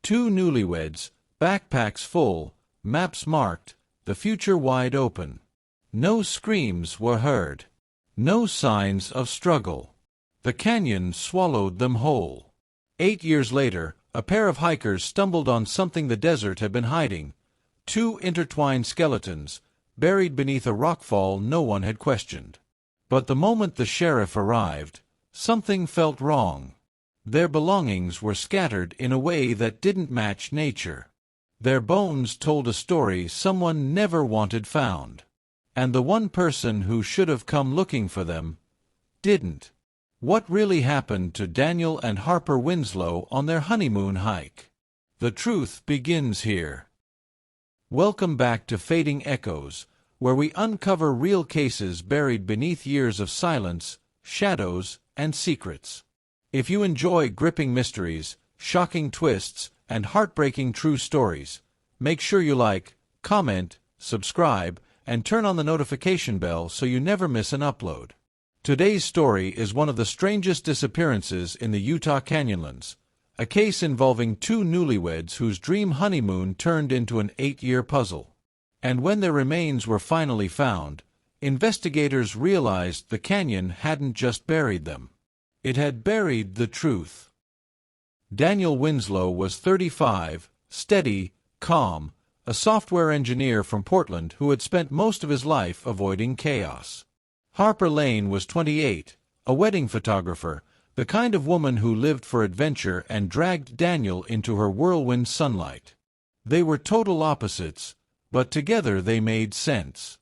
Two newlyweds, backpacks full, maps marked, the future wide open. No screams were heard. No signs of struggle. The canyon swallowed them whole. 8 years later, a pair of hikers stumbled on something the desert had been hiding. Two intertwined skeletons, buried beneath a rockfall no one had questioned. But the moment the sheriff arrived, something felt wrong. Their belongings were scattered in a way that didn't match nature. Their bones told a story someone never wanted found. And the one person who should have come looking for them didn't. What really happened to Daniel and Harper Winslow on their honeymoon hike? The truth begins here. Welcome back to Fading Echoes, where we uncover real cases buried beneath years of silence, shadows, and secrets. If you enjoy gripping mysteries, shocking twists, and heartbreaking true stories, make sure you like, comment, subscribe, and turn on the notification bell so you never miss an upload. Today's story is one of the strangest disappearances in the Utah Canyonlands, a case involving two newlyweds whose dream honeymoon turned into an 8-year puzzle. And when their remains were finally found, investigators realized the canyon hadn't just buried them. It had buried the truth. Daniel Winslow was 35, steady, calm, a software engineer from Portland who had spent most of his life avoiding chaos. Harper Lane was 28, a wedding photographer, the kind of woman who lived for adventure and dragged Daniel into her whirlwind sunlight. They were total opposites, but together they made sense.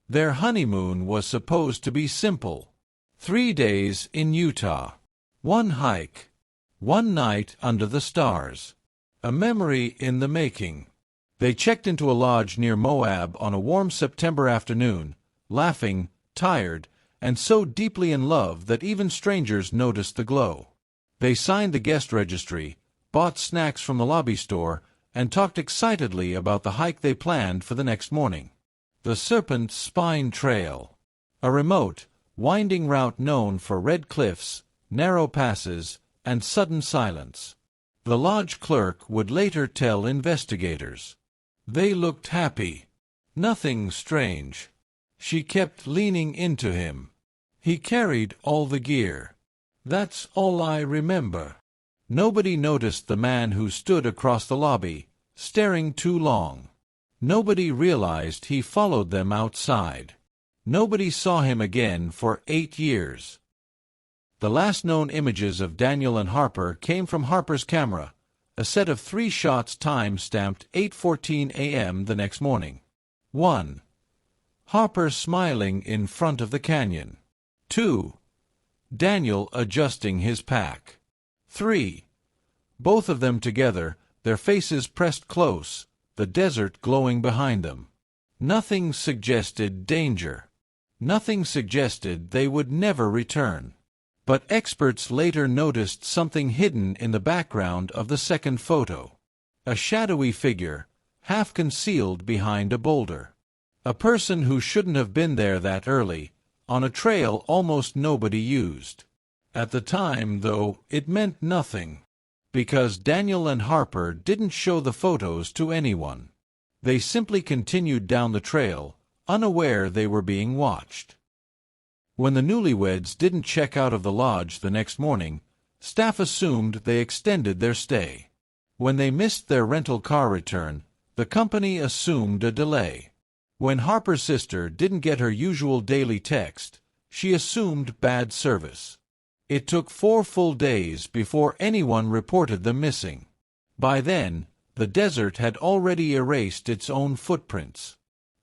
Their honeymoon was supposed to be simple. 3 days in Utah. One hike. One night under the stars. A memory in the making. They checked into a lodge near Moab on a warm September afternoon, laughing, tired, and so deeply in love that even strangers noticed the glow. They signed the guest registry, bought snacks from the lobby store, and talked excitedly about the hike they planned for the next morning. The Serpent Spine Trail. A remote, winding route known for red cliffs, narrow passes, and sudden silence. The lodge clerk would later tell investigators. They looked happy. Nothing strange. She kept leaning into him. He carried all the gear. That's all I remember. Nobody noticed the man who stood across the lobby, staring too long. Nobody realized he followed them outside. Nobody saw him again for 8 years. The last known images of Daniel and Harper came from Harper's camera, a set of 3 shots time-stamped 8:14 a.m. the next morning. 1. Harper smiling in front of the canyon. 2. Daniel adjusting his pack. 3. Both of them together, their faces pressed close, the desert glowing behind them. Nothing suggested danger. Nothing suggested they would never return. But experts later noticed something hidden in the background of the second photo. A shadowy figure, half concealed behind a boulder. A person who shouldn't have been there that early, on a trail almost nobody used. At the time, though, it meant nothing. Because Daniel and Harper didn't show the photos to anyone. They simply continued down the trail, unaware they were being watched. When the newlyweds didn't check out of the lodge the next morning, staff assumed they extended their stay. When they missed their rental car return, the company assumed a delay. When Harper's sister didn't get her usual daily text, she assumed bad service. It took 4 full days before anyone reported them missing. By then, the desert had already erased its own footprints.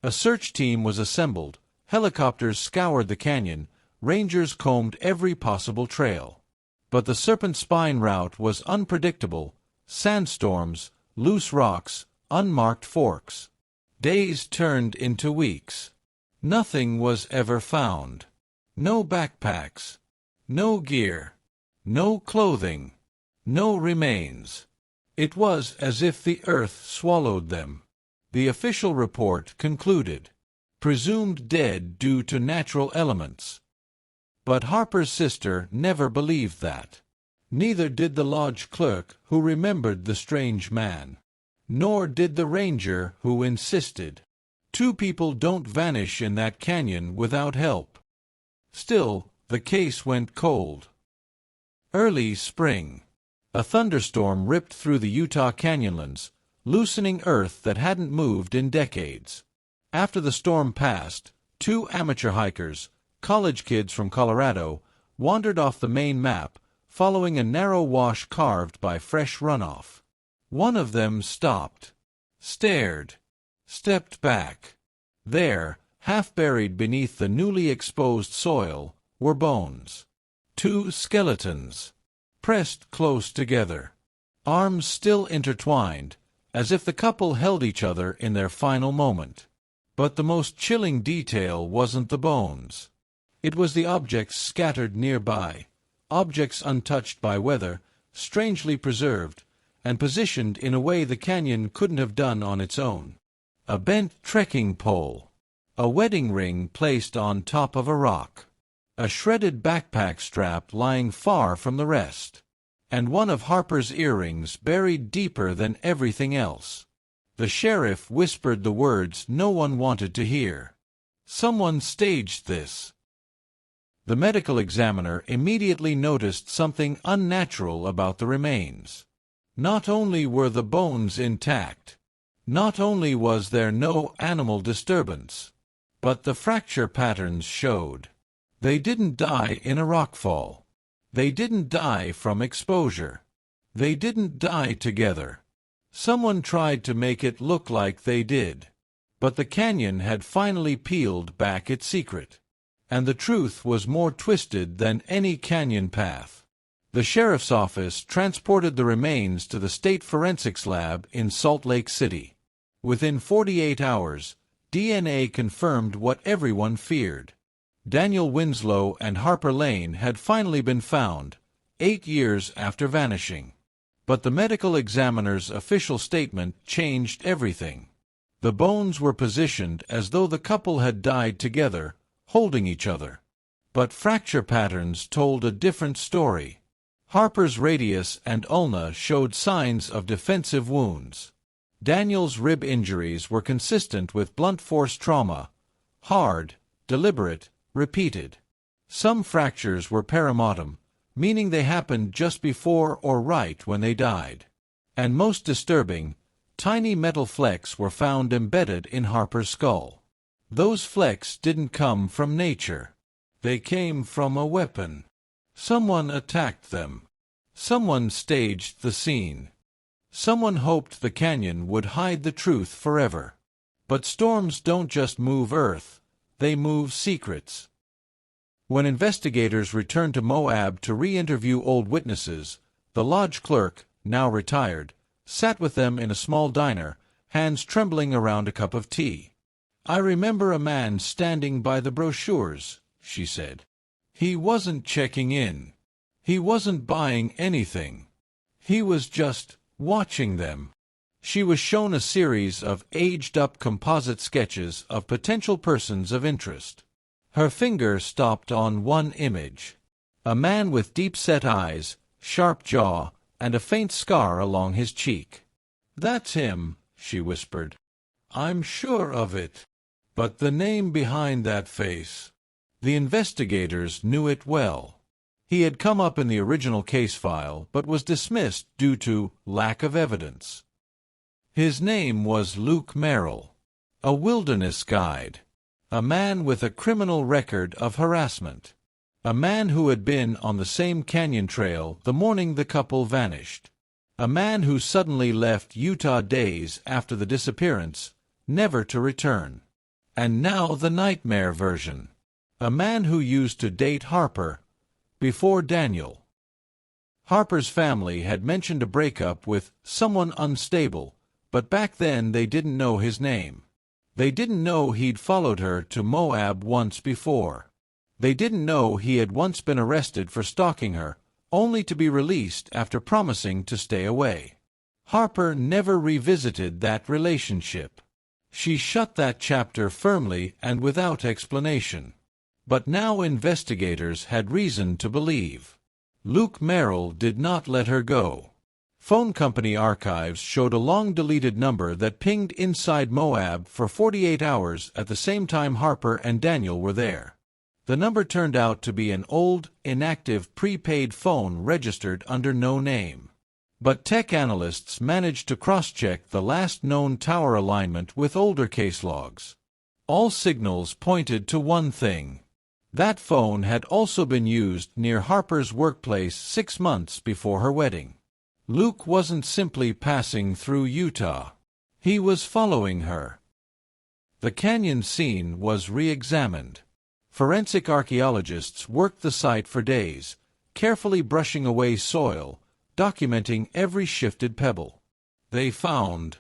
A search team was assembled, helicopters scoured the canyon, rangers combed every possible trail. But the Serpent Spine route was unpredictable: sandstorms, loose rocks, unmarked forks. Days turned into weeks. Nothing was ever found. No backpacks. No gear. No clothing. No remains. It was as if the earth swallowed them. The official report concluded. Presumed dead due to natural elements. But Harper's sister never believed that. Neither did the lodge clerk, who remembered the strange man. Nor did the ranger, who insisted. Two people don't vanish in that canyon without help. Still, the case went cold. Early spring. A thunderstorm ripped through the Utah canyonlands, loosening earth that hadn't moved in decades. After the storm passed, two amateur hikers, college kids from Colorado, wandered off the main map, following a narrow wash carved by fresh runoff. One of them stopped, stared, stepped back. There, half buried beneath the newly exposed soil, were bones. Two skeletons, pressed close together, arms still intertwined, as if the couple held each other in their final moment. But the most chilling detail wasn't the bones. It was the objects scattered nearby, objects untouched by weather, strangely preserved, and positioned in a way the canyon couldn't have done on its own. A bent trekking pole, a wedding ring placed on top of a rock, a shredded backpack strap lying far from the rest, and one of Harper's earrings buried deeper than everything else. The sheriff whispered the words no one wanted to hear. Someone staged this. The medical examiner immediately noticed something unnatural about the remains. Not only were the bones intact, not only was there no animal disturbance, but the fracture patterns showed. They didn't die in a rockfall. They didn't die from exposure. They didn't die together. Someone tried to make it look like they did. But the canyon had finally peeled back its secret. And the truth was more twisted than any canyon path. The sheriff's office transported the remains to the state forensics lab in Salt Lake City. Within 48 hours, DNA confirmed what everyone feared. Daniel Winslow and Harper Lane had finally been found, 8 years after vanishing. But the medical examiner's official statement changed everything. The bones were positioned as though the couple had died together, holding each other. But fracture patterns told a different story. Harper's radius and ulna showed signs of defensive wounds. Daniel's rib injuries were consistent with blunt force trauma, hard, deliberate, repeated. Some fractures were perimortem, meaning they happened just before or right when they died. And most disturbing, tiny metal flecks were found embedded in Harper's skull. Those flecks didn't come from nature. They came from a weapon. Someone attacked them. Someone staged the scene. Someone hoped the canyon would hide the truth forever. But storms don't just move Earth, they move secrets. When investigators returned to Moab to re-interview old witnesses, the lodge clerk, now retired, sat with them in a small diner, hands trembling around a cup of tea. "I remember a man standing by the brochures," she said. "He wasn't checking in. He wasn't buying anything. He was just watching them." She was shown a series of aged-up composite sketches of potential persons of interest. Her finger stopped on one image. A man with deep-set eyes, sharp jaw, and a faint scar along his cheek. "That's him," she whispered. "I'm sure of it. But the name behind that face." The investigators knew it well. He had come up in the original case file, but was dismissed due to lack of evidence. His name was Luke Merrill, a wilderness guide, a man with a criminal record of harassment, a man who had been on the same canyon trail the morning the couple vanished, a man who suddenly left Utah days after the disappearance, never to return. And now the nightmare version. A man who used to date Harper, before Daniel. Harper's family had mentioned a breakup with someone unstable, but back then they didn't know his name. They didn't know he'd followed her to Moab once before. They didn't know he had once been arrested for stalking her, only to be released after promising to stay away. Harper never revisited that relationship. She shut that chapter firmly and without explanation. But now investigators had reason to believe. Luke Merrill did not let her go. Phone company archives showed a long-deleted number that pinged inside Moab for 48 hours at the same time Harper and Daniel were there. The number turned out to be an old, inactive prepaid phone registered under no name. But tech analysts managed to cross-check the last known tower alignment with older case logs. All signals pointed to one thing. That phone had also been used near Harper's workplace 6 months before her wedding. Luke wasn't simply passing through Utah. He was following her. The canyon scene was re-examined. Forensic archaeologists worked the site for days, carefully brushing away soil, documenting every shifted pebble. They found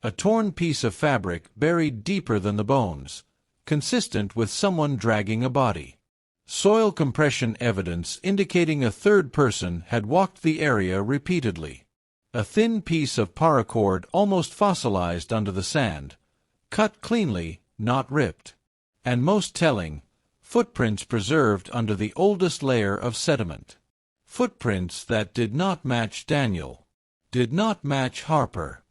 a torn piece of fabric buried deeper than the bones, consistent with someone dragging a body. Soil compression evidence indicating a third person had walked the area repeatedly. A thin piece of paracord almost fossilized under the sand, cut cleanly, not ripped. And most telling, footprints preserved under the oldest layer of sediment. Footprints that did not match Daniel, did not match Harper,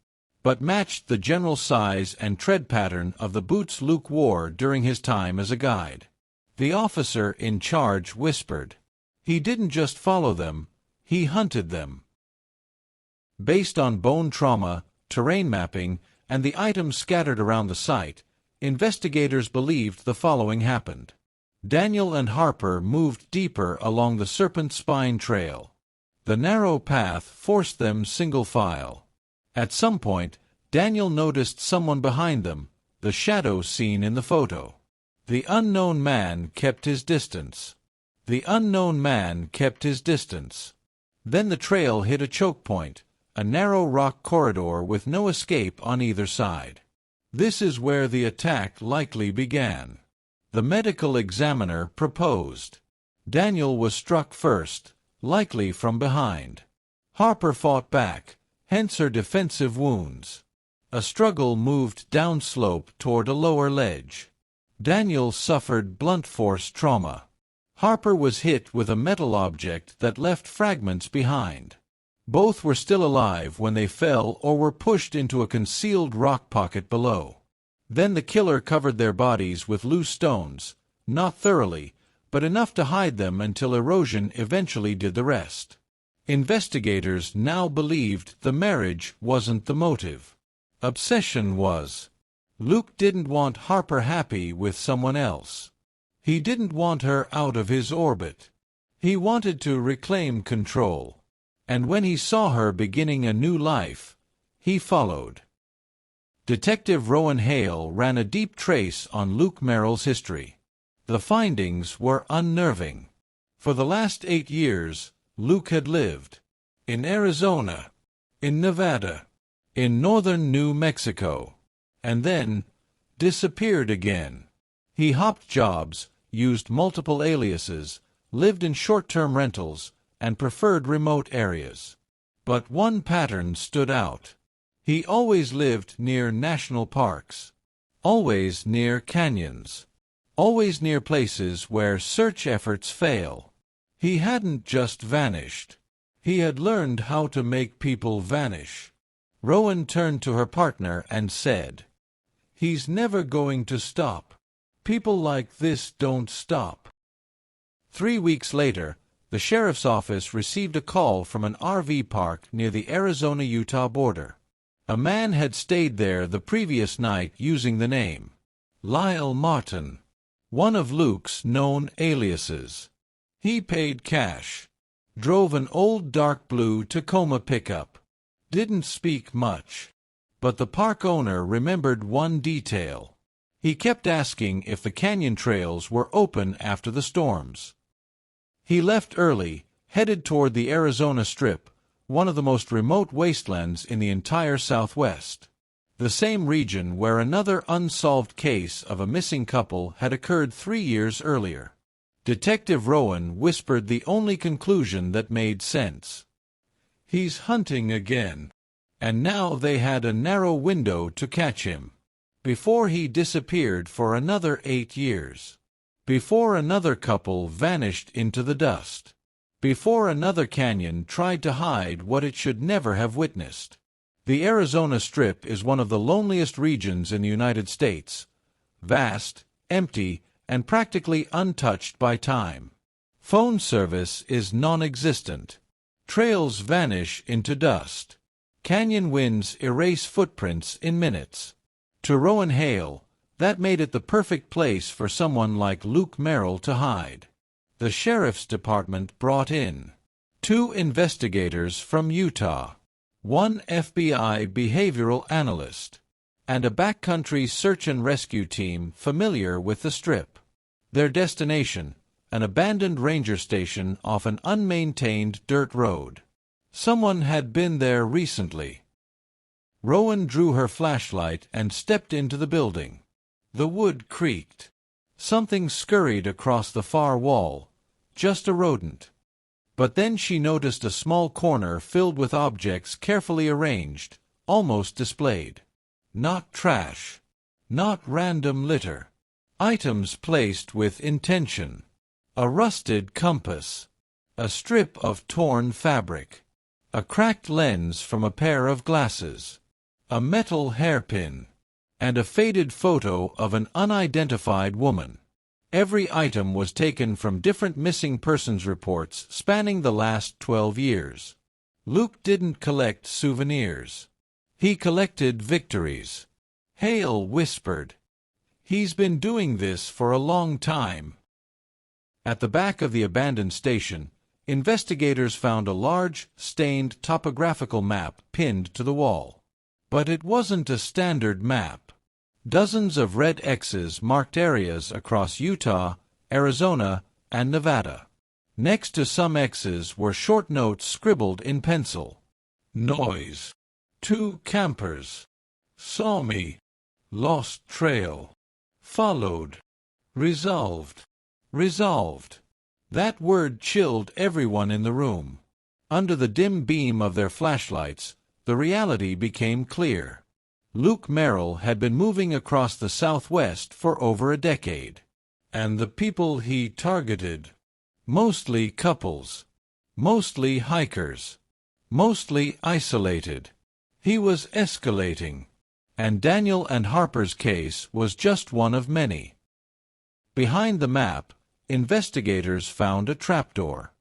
but matched the general size and tread pattern of the boots Luke wore during his time as a guide. The officer in charge whispered. He didn't just follow them, he hunted them. Based on bone trauma, terrain mapping, and the items scattered around the site, investigators believed the following happened. Daniel and Harper moved deeper along the Serpent Spine Trail. The narrow path forced them single file. At some point, Daniel noticed someone behind them, the shadow seen in the photo. The unknown man kept his distance. The unknown man kept his distance. Then the trail hit a choke point, a narrow rock corridor with no escape on either side. This is where the attack likely began. The medical examiner proposed. Daniel was struck first, likely from behind. Harper fought back, hence her defensive wounds. A struggle moved downslope toward a lower ledge. Daniel suffered blunt force trauma. Harper was hit with a metal object that left fragments behind. Both were still alive when they fell or were pushed into a concealed rock pocket below. Then the killer covered their bodies with loose stones, not thoroughly, but enough to hide them until erosion eventually did the rest. Investigators now believed the marriage wasn't the motive. Obsession was. Luke didn't want Harper happy with someone else. He didn't want her out of his orbit. He wanted to reclaim control. And when he saw her beginning a new life, he followed. Detective Rowan Hale ran a deep trace on Luke Merrill's history. The findings were unnerving. For the last 8 years, Luke had lived in Arizona, in Nevada, in northern New Mexico, and then disappeared again. He hopped jobs, used multiple aliases, lived in short-term rentals, and preferred remote areas. But one pattern stood out. He always lived near national parks, always near canyons, always near places where search efforts fail. He hadn't just vanished. He had learned how to make people vanish. Rowan turned to her partner and said, "He's never going to stop. People like this don't stop." 3 weeks later, the sheriff's office received a call from an RV park near the Arizona-Utah border. A man had stayed there the previous night using the name Lyle Martin, one of Luke's known aliases. He paid cash, drove an old dark blue Tacoma pickup, didn't speak much. But the park owner remembered one detail. He kept asking if the canyon trails were open after the storms. He left early, headed toward the Arizona Strip, one of the most remote wastelands in the entire Southwest. The same region where another unsolved case of a missing couple had occurred 3 years earlier. Detective Rowan whispered the only conclusion that made sense. He's hunting again. And now they had a narrow window to catch him. Before he disappeared for another 8 years. Before another couple vanished into the dust. before another canyon tried to hide what it should never have witnessed. The Arizona Strip is one of the loneliest regions in the United States, vast, empty, and practically untouched by time. Phone service is non-existent. Trails vanish into dust. Canyon winds erase footprints in minutes. To Rowan Hale, that made it the perfect place for someone like Luke Merrill to hide. The sheriff's department brought in 2 investigators from Utah, 1 FBI behavioral analyst, and a backcountry search and rescue team familiar with the Strip. Their destination, an abandoned ranger station off an unmaintained dirt road. Someone had been there recently. Rowan drew her flashlight and stepped into the building. The wood creaked. Something scurried across the far wall, just a rodent. But then she noticed a small corner filled with objects carefully arranged, almost displayed. Not trash. Not random litter. Items placed with intention. A rusted compass. A strip of torn fabric. A cracked lens from a pair of glasses. A metal hairpin. And a faded photo of an unidentified woman. Every item was taken from different missing persons reports spanning the last 12 years. Luke didn't collect souvenirs. He collected victories. Hale whispered. He's been doing this for a long time. At the back of the abandoned station, investigators found a large, stained topographical map pinned to the wall. But it wasn't a standard map. Dozens of red X's marked areas across Utah, Arizona, and Nevada. Next to some X's were short notes scribbled in pencil. Noise. 2 campers. Saw me. Lost trail. Followed. Resolved. Resolved. That word chilled everyone in the room. Under the dim beam of their flashlights, the reality became clear. Luke Merrill had been moving across the Southwest for over a decade. And the people he targeted, mostly couples, mostly hikers, mostly isolated. He was escalating. And Daniel and Harper's case was just one of many. Behind the map, investigators found a trapdoor.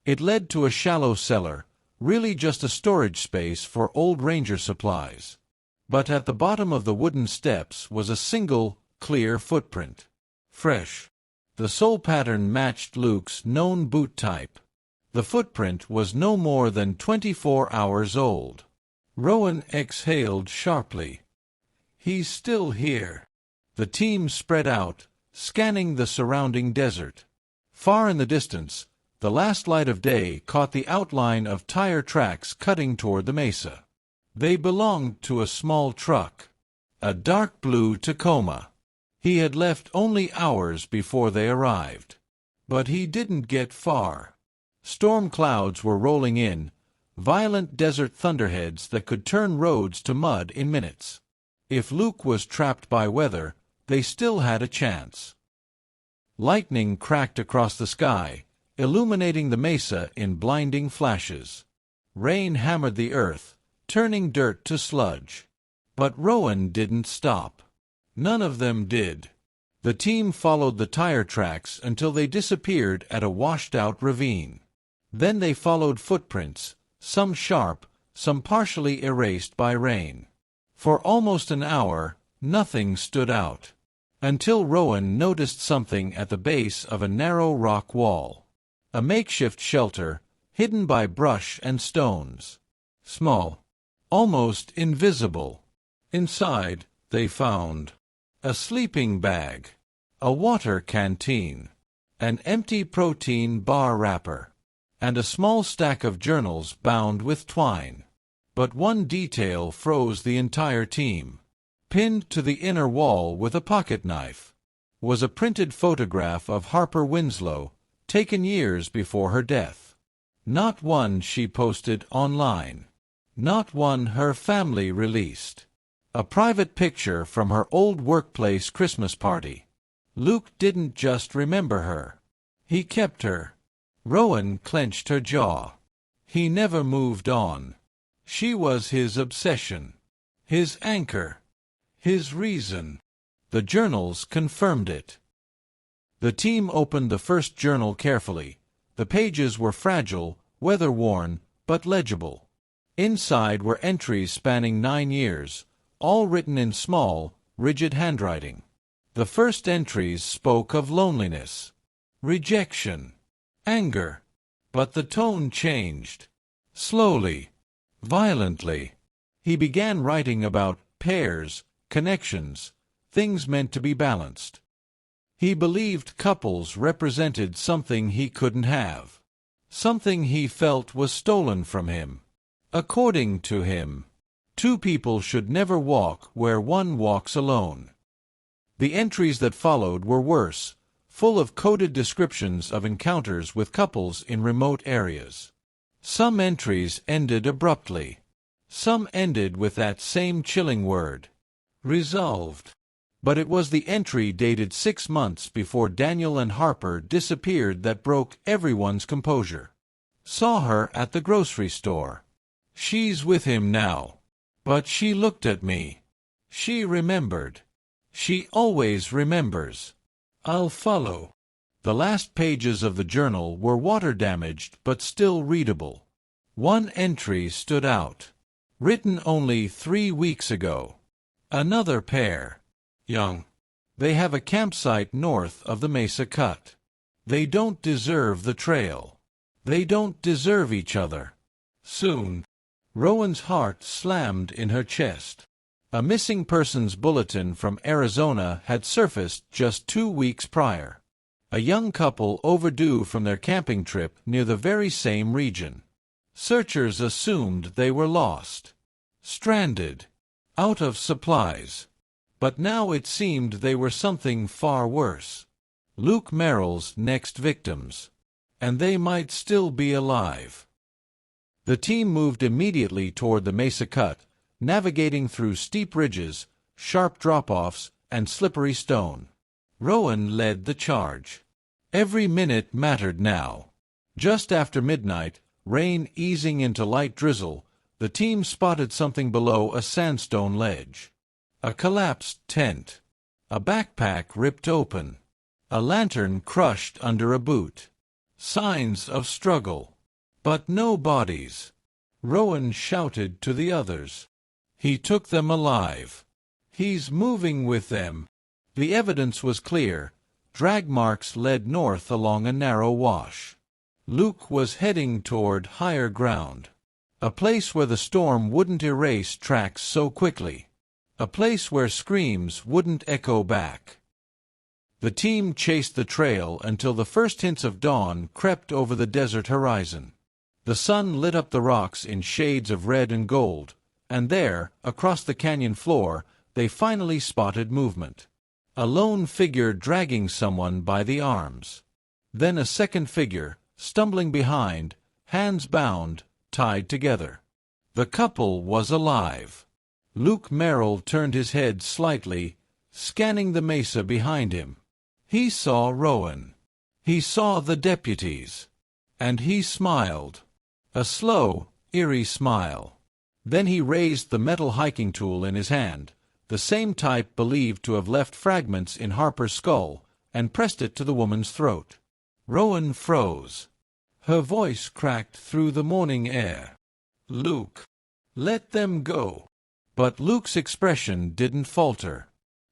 It led to a shallow cellar, really just a storage space for old ranger supplies. But at the bottom of the wooden steps was a single, clear footprint. Fresh. The sole pattern matched Luke's known boot type. The footprint was no more than 24 hours old. Rowan exhaled sharply. He's still here. The team spread out, scanning the surrounding desert. Far in the distance, the last light of day caught the outline of tire tracks cutting toward the mesa. They belonged to a small truck. A dark blue Tacoma. He had left only hours before they arrived. But he didn't get far. Storm clouds were rolling in, violent desert thunderheads that could turn roads to mud in minutes. If Luke was trapped by weather, they still had a chance. Lightning cracked across the sky, illuminating the mesa in blinding flashes. Rain hammered the earth, turning dirt to sludge. But Rowan didn't stop. None of them did. The team followed the tire tracks until they disappeared at a washed-out ravine. Then they followed footprints, some sharp, some partially erased by rain. For almost an hour, nothing stood out. Until Rowan noticed something at the base of a narrow rock wall. A makeshift shelter, hidden by brush and stones. Small. Almost invisible. Inside, they found a sleeping bag, a water canteen, an empty protein bar wrapper, and a small stack of journals bound with twine. But one detail froze the entire team. Pinned to the inner wall with a pocket knife was a printed photograph of Harper Winslow, taken years before her death. Not one she posted online. Not one her family released. A private picture from her old workplace Christmas party. Luke didn't just remember her. He kept her. Rowan clenched her jaw. He never moved on. She was his obsession, his anchor, his reason. The journals confirmed it. The team opened the first journal carefully. The pages were fragile, weather-worn, but legible. Inside were entries spanning 9 years, all written in small, rigid handwriting. The first entries spoke of loneliness, rejection, anger. But the tone changed. Slowly, violently. He began writing about pairs, connections, things meant to be balanced. He believed couples represented something he couldn't have, something he felt was stolen from him. According to him, 2 people should never walk where one walks alone. The entries that followed were worse, full of coded descriptions of encounters with couples in remote areas. Some entries ended abruptly. Some ended with that same chilling word, resolved. But it was the entry dated 6 months before Daniel and Harper disappeared that broke everyone's composure. Saw her at the grocery store. She's with him now. But she looked at me. She remembered. She always remembers. I'll follow. The last pages of the journal were water-damaged but still readable. One entry stood out. Written only 3 weeks ago. Another pair. Young. They have a campsite north of the Mesa Cut. They don't deserve the trail. They don't deserve each other. Soon. Rowan's heart slammed in her chest. A missing persons bulletin from Arizona had surfaced just 2 weeks prior. A young couple overdue from their camping trip near the very same region. Searchers assumed they were lost. Stranded. Out of supplies. But now it seemed they were something far worse. Luke Merrill's next victims. And they might still be alive. The team moved immediately toward the Mesa Cut, navigating through steep ridges, sharp drop-offs, and slippery stone. Rowan led the charge. Every minute mattered now. Just after midnight, rain easing into light drizzle, the team spotted something below a sandstone ledge. A collapsed tent. A backpack ripped open. A lantern crushed under a boot. Signs of struggle. But no bodies. Rowan shouted to the others. He took them alive. He's moving with them. The evidence was clear. Drag marks led north along a narrow wash. Luke was heading toward higher ground. A place where the storm wouldn't erase tracks so quickly. A place where screams wouldn't echo back. The team chased the trail until the first hints of dawn crept over the desert horizon. The sun lit up the rocks in shades of red and gold, and there, across the canyon floor, they finally spotted movement. A lone figure dragging someone by the arms. Then a second figure, stumbling behind, hands bound, tied together. The couple was alive. Luke Merrill turned his head slightly, scanning the mesa behind him. He saw Rowan. He saw the deputies. And he smiled. A slow, eerie smile. Then he raised the metal hiking tool in his hand, the same type believed to have left fragments in Harper's skull, and pressed it to the woman's throat. Rowan froze. Her voice cracked through the morning air. Luke, let them go. But Luke's expression didn't falter.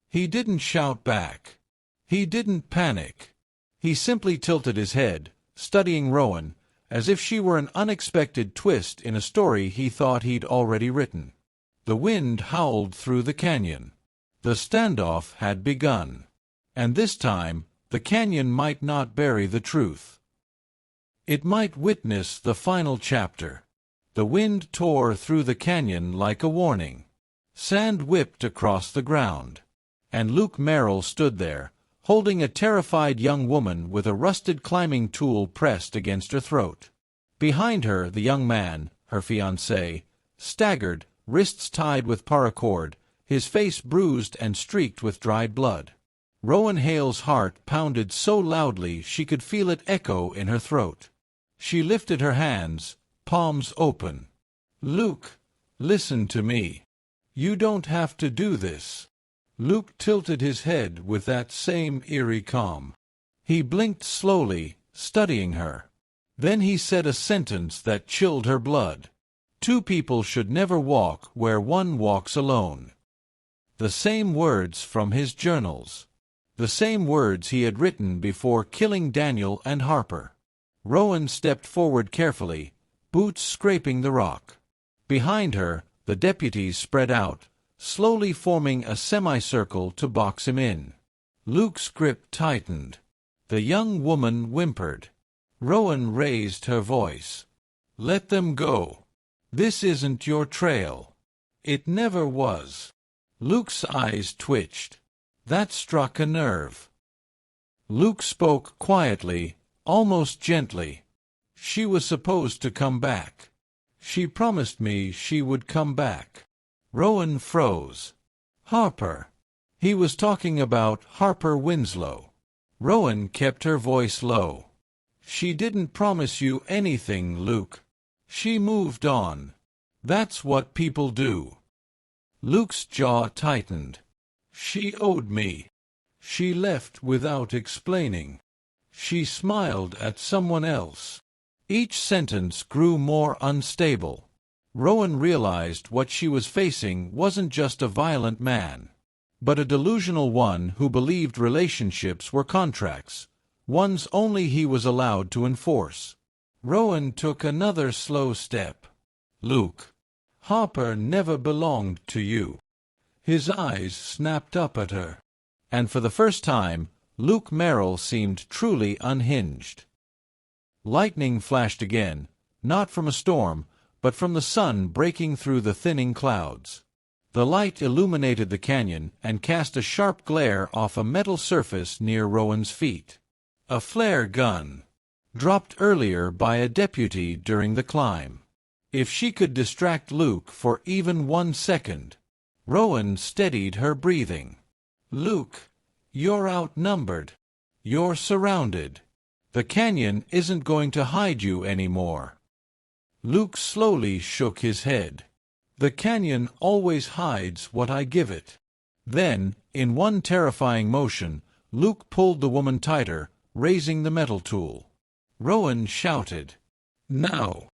He didn't shout back. He didn't panic. He simply tilted his head, studying Rowan, as if she were an unexpected twist in a story he thought he'd already written. The wind howled through the canyon. The standoff had begun. And this time, the canyon might not bury the truth. It might witness the final chapter. The wind tore through the canyon like a warning. Sand whipped across the ground. And Luke Merrill stood there, holding a terrified young woman with a rusted climbing tool pressed against her throat. Behind her, the young man, her fiancé, staggered, wrists tied with paracord, his face bruised and streaked with dried blood. Rowan Hale's heart pounded so loudly she could feel it echo in her throat. She lifted her hands, palms open. "Luke, listen to me. You don't have to do this." Luke tilted his head with that same eerie calm. He blinked slowly, studying her. Then he said a sentence that chilled her blood. "Two people should never walk where one walks alone." The same words from his journals. The same words he had written before killing Daniel and Harper. Rowan stepped forward carefully, boots scraping the rock. Behind her, the deputies spread out, slowly forming a semicircle to box him in. Luke's grip tightened. The young woman whimpered. Rowan raised her voice. "Let them go. This isn't your trail. It never was." Luke's eyes twitched. That struck a nerve. Luke spoke quietly, almost gently. "She was supposed to come back. She promised me she would come back." Rowan froze. "Harper." He was talking about Harper Winslow. Rowan kept her voice low. "She didn't promise you anything, Luke. She moved on. That's what people do." Luke's jaw tightened. "She owed me. She left without explaining. She smiled at someone else." Each sentence grew more unstable. Rowan realized what she was facing wasn't just a violent man, but a delusional one who believed relationships were contracts, ones only he was allowed to enforce. Rowan took another slow step. "Luke, Harper never belonged to you." His eyes snapped up at her. And for the first time, Luke Merrill seemed truly unhinged. Lightning flashed again, not from a storm, but from the sun breaking through the thinning clouds. The light illuminated the canyon and cast a sharp glare off a metal surface near Rowan's feet. A flare gun, dropped earlier by a deputy during the climb. If she could distract Luke for even 1 second. Rowan steadied her breathing. "Luke, you're outnumbered. You're surrounded. The canyon isn't going to hide you anymore." Luke slowly shook his head. "The canyon always hides what I give it." Then, in one terrifying motion, Luke pulled the woman tighter, raising the metal tool. Rowan shouted, "Now!"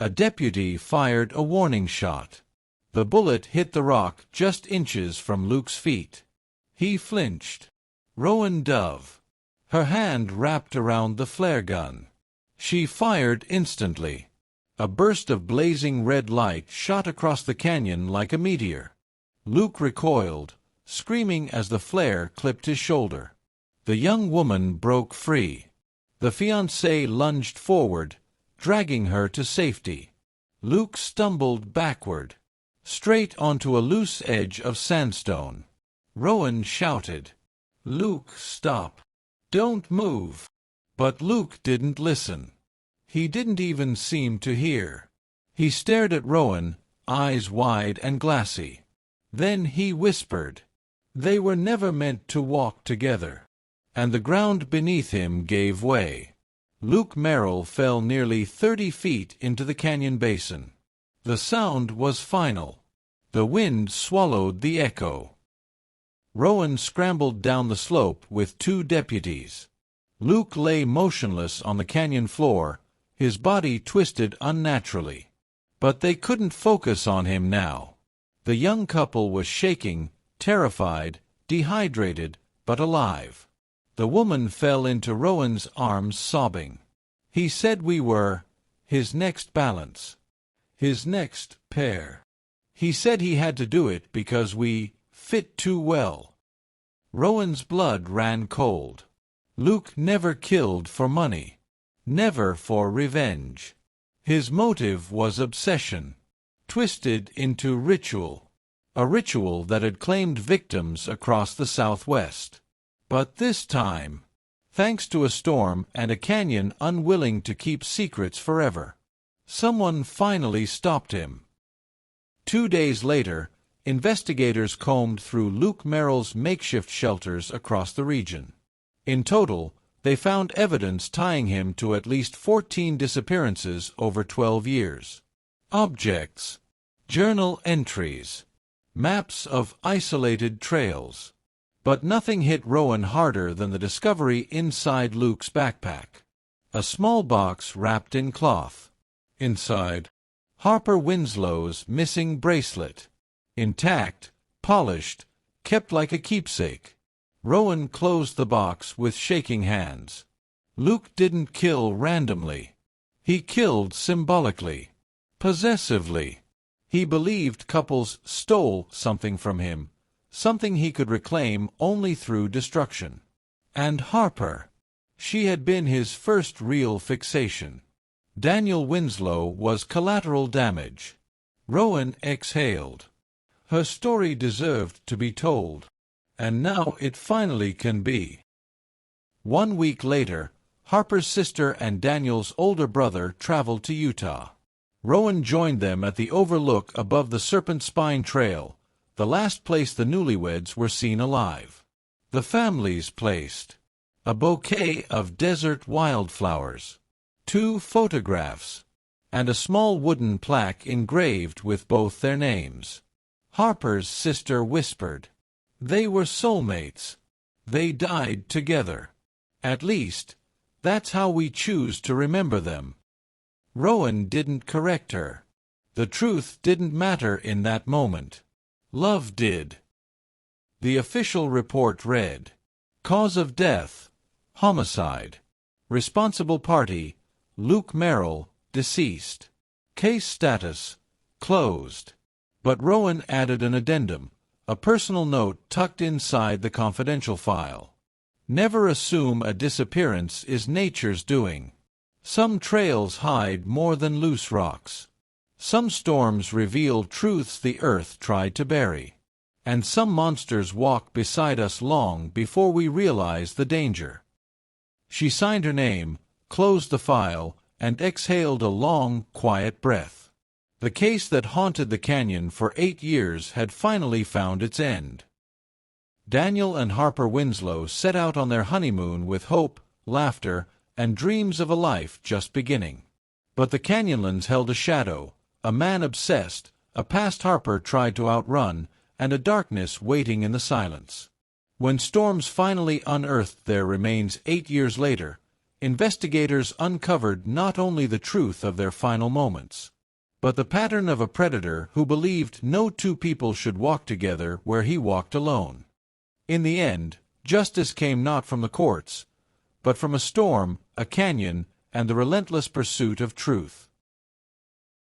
A deputy fired a warning shot. The bullet hit the rock just inches from Luke's feet. He flinched. Rowan dove. Her hand wrapped around the flare gun. She fired instantly. A burst of blazing red light shot across the canyon like a meteor. Luke recoiled, screaming as the flare clipped his shoulder. The young woman broke free. The fiancé lunged forward, dragging her to safety. Luke stumbled backward, straight onto a loose edge of sandstone. Rowan shouted, "Luke, stop. Don't move." But Luke didn't listen. He didn't even seem to hear. He stared at Rowan, eyes wide and glassy. Then he whispered, "They were never meant to walk together." And the ground beneath him gave way. Luke Merrill fell nearly 30 feet into the canyon basin. The sound was final. The wind swallowed the echo. Rowan scrambled down the slope with 2 deputies. Luke lay motionless on the canyon floor, his body twisted unnaturally. But they couldn't focus on him now. The young couple was shaking, terrified, dehydrated, but alive. The woman fell into Rowan's arms sobbing. "He said we were his next balance. His next pair. He said he had to do it because we fit too well." Rowan's blood ran cold. Luke never killed for money. Never for revenge. His motive was obsession, twisted into ritual. A ritual that had claimed victims across the Southwest. But this time, thanks to a storm and a canyon unwilling to keep secrets forever, someone finally stopped him. 2 days later, investigators combed through Luke Merrill's makeshift shelters across the region. In total, They found evidence tying him to at least 14 disappearances over 12 years. Objects, journal entries, maps of isolated trails. But nothing hit Rowan harder than the discovery inside Luke's backpack. A small box wrapped in cloth. Inside, Harper Winslow's missing bracelet. Intact, polished, kept like a keepsake. Rowan closed the box with shaking hands. Luke didn't kill randomly. He killed symbolically, possessively. He believed couples stole something from him, something he could reclaim only through destruction. And Harper. She had been his first real fixation. Daniel Winslow was collateral damage. Rowan exhaled. Her story deserved to be told. And now it finally can be. 1 week later, Harper's sister and Daniel's older brother traveled to Utah. Rowan joined them at the overlook above the Serpent Spine Trail, the last place the newlyweds were seen alive. The families placed a bouquet of desert wildflowers, 2 photographs, and a small wooden plaque engraved with both their names. Harper's sister whispered, "They were soulmates. They died together. At least, that's how we choose to remember them." Rowan didn't correct her. The truth didn't matter in that moment. Love did. The official report read, "Cause of death, homicide. Responsible party, Luke Merrill, deceased. Case status, closed." But Rowan added an addendum, a personal note tucked inside the confidential file. "Never assume a disappearance is nature's doing. Some trails hide more than loose rocks. Some storms reveal truths the earth tried to bury. And some monsters walk beside us long before we realize the danger." She signed her name, closed the file, and exhaled a long, quiet breath. The case that haunted the canyon for 8 years had finally found its end. Daniel and Harper Winslow set out on their honeymoon with hope, laughter, and dreams of a life just beginning. But the Canyonlands held a shadow, a man obsessed, a past Harper tried to outrun, and a darkness waiting in the silence. When storms finally unearthed their remains 8 years later, investigators uncovered not only the truth of their final moments, but the pattern of a predator who believed no 2 people should walk together where he walked alone. In the end, justice came not from the courts, but from a storm, a canyon, and the relentless pursuit of truth.